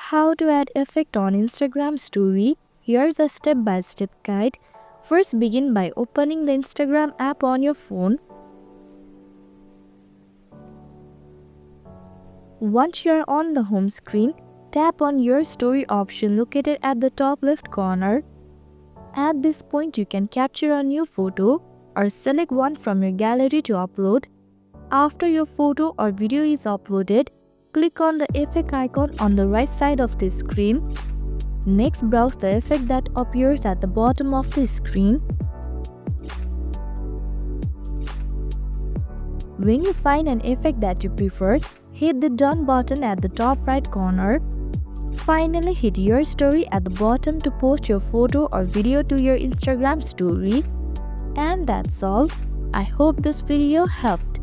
How to add effect on Instagram story. Here's a step-by-step guide. First, begin by opening the Instagram app on your phone. Once you're on the home screen, tap on your story option located at the top left corner. At this point, you can capture a new photo or select one from your gallery to upload. After your photo or video is uploaded, click on the effect icon on the right side of the screen. Next, browse the effect that appears at the bottom of the screen. When you find an effect that you prefer, hit the Done button at the top right corner. Finally, hit your story at the bottom to post your photo or video to your Instagram story. And that's all. I hope this video helped.